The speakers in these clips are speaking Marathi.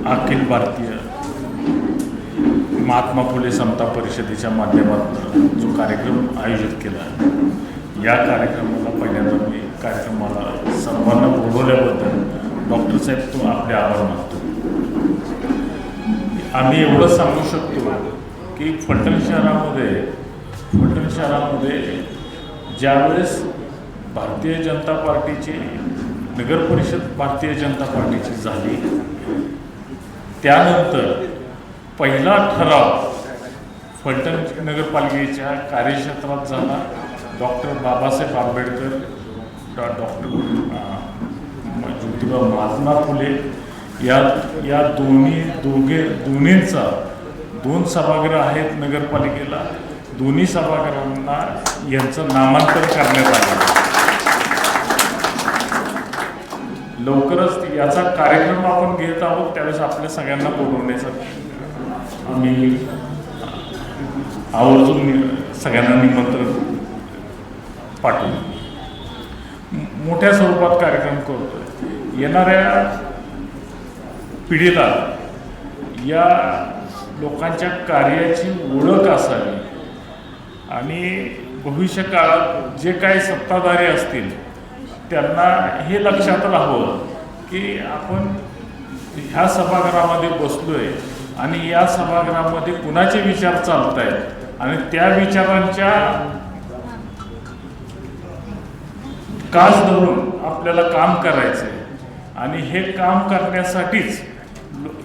अखिल भारतीय महात्मा फुले समता परिषदेच्या माध्यमातून जो कार्यक्रम आयोजित केला, या कार्यक्रमाला पहिल्यांदा मी कार्यक्रमाला सर्वांना बोलवल्याबद्दल डॉक्टर साहेब तो आपले आभार मानतो. आम्ही एवढं सांगू शकतो की फलटण शहरामध्ये ज्यावेळेस भारतीय जनता पार्टीची नगर परिषद भारतीय जनता पार्टीची झाली, त्यानंतर पहिला ठराव फलटण नगरपालिकेच्या कार्यक्षेत्रात झाला. डॉक्टर बाबासाहेब आंबेडकर, डॉक्टर ज्योतिबा महात्मा फुले या दोन्हींचा 2 सभागृह आहेत नगरपालिकेला. दोन्ही सभागृहांना यांचं नामांतर करण्यात आलं. लवकरच याचा कार्यक्रम आपण घेत आहोत, त्यावेळेस आपल्या सगळ्यांना बोलवण्याचा आम्ही आवर्जून सगळ्यांना निमंत्रण पाठवू. मोठ्या स्वरूपात कार्यक्रम करतोय. येणाऱ्या पिढीला या लोकांच्या कार्याची ओळख असावी आणि भविष्य काळात जे काही सत्ताधारी असतील त्यांना हे लक्षात राहावं की आपण ह्या सभागृहामध्ये बसलोय आणि या सभागृहामध्ये कुणाचे विचार चालत आहेत आणि त्या विचारांच्या कास धरून आपल्याला काम करायचं आहे. आणि हे काम करण्यासाठीच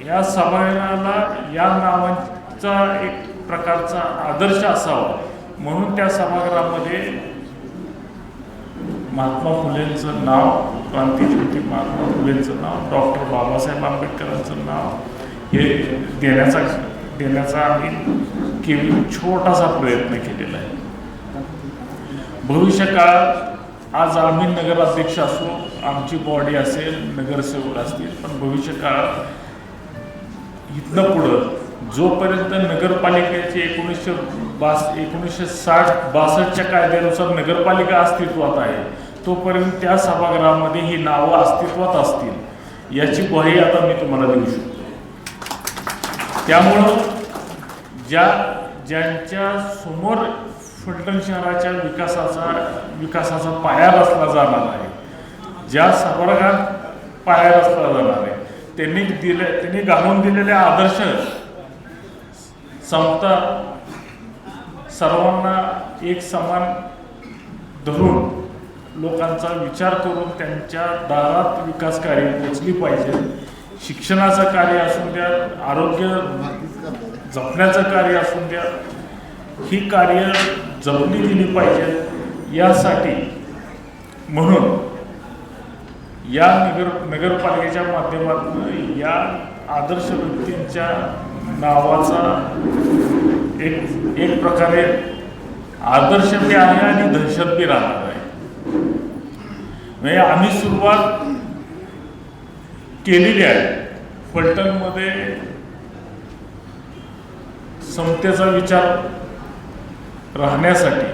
या सभागृहाला या नावाचा एक प्रकारचा आदर्श असावा, म्हणून त्या सभागृहामध्ये महात्मा फुलेंचं नाव, क्रांतीज्योती महात्मा फुलेंचं नाव, डॉक्टर बाबासाहेब आंबेडकरांचं नाव हे देण्याचा आम्ही छोटासा प्रयत्न केलेला आहे. भविष्य काळात आज आम्ही नगराध्यक्ष असू, आमची बॉडी असेल, नगरसेवक असतील, पण भविष्य काळात इथनं पुढं जोपर्यंत नगरपालिकेचे 1960-62च्या कायद्यानुसार नगरपालिका अस्तित्वात आहे, तोपर्यंत त्या सभागृहामध्ये ही नावं अस्तित्वात असतील याची ग्वाही आता मी तुम्हाला देऊ शकतो. त्यामुळं ज्यांच्या समोर फलटण शहराच्या विकासाचा पाया रचला जाणार आहे, ज्या सभागृहात पाया रचला जाणार आहे, त्यांनी घालून दिलेले आदर्श समता, सर्वांना एक समान धरून लोकांचा विचार करून त्यांच्या दारात विकास कार्य पोचली पाहिजे. शिक्षणाचं कार्य असून द्या, आरोग्य जपण्याचं कार्य असून द्या, ही कार्य जपली गेली पाहिजे. यासाठी म्हणून या नगरपालिकेच्या माध्यमातून या आदर्श व्यक्तींच्या नावाचा एक प्रकारे आदर्श बी आहे आणि दहशत बी राहणार आहे. म्हणजे आम्ही सुरुवात केलेली आहे. फलटणमध्ये समतेचा विचार राहण्यासाठी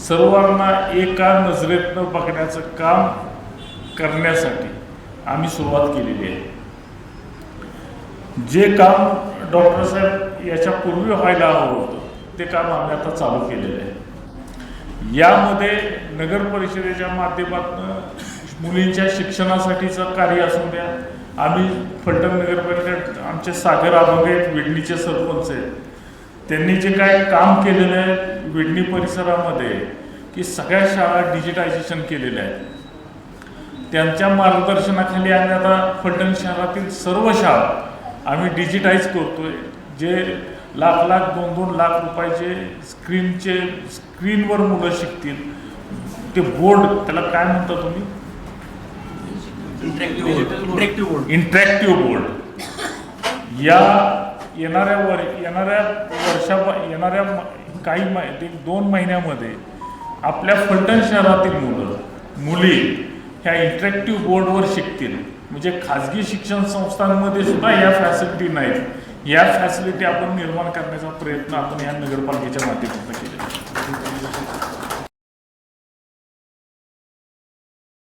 सर्वांना एका नजरेतनं बघण्याचं काम करण्यासाठी आम्ही सुरुवात केलेली आहे. जे काम डॉक्टर साहेब याच्या पूर्वी व्हायला हवं होतं ते काम आम्ही आता चालू केलेलं आहे. यामध्ये नगर परिषदेच्या माध्यमातून मुलींच्या शिक्षणासाठीचं कार्य असून द्या, आम्ही फलटण नगर परिषद, आमचे सागर आभंगे विडणीचे सरपंच आहेत, त्यांनी जे काय काम केलेलं आहे विडणी परिसरामध्ये की सगळ्या शाळा डिजिटायझेशन केलेल्या आहेत. त्यांच्या मार्गदर्शनाखाली आम्ही आता फलटण शहरातील सर्व शाळा आम्ही डिजिटाईज करतोय. जे लाख 2-2 लाख रुपयाचे स्क्रीनवर मुलं शिकतील, ते बोर्ड, त्याला काय म्हणता तुम्ही, इंटरॅक्टिव्ह बोर्ड, या येणाऱ्या काही 2 महिन्यामध्ये आपल्या फलटण शहरातील मुली ह्या इंटरॅक्टिव्ह बोर्डवर शिकतील. म्हणजे खाजगी शिक्षण संस्थांमध्ये सुद्धा या फॅसिलिटी नाहीत. या फॅसिलिटी आपण निर्माण करण्याचा प्रयत्न आपण या नगरपालिकेच्या माध्यमातून केला.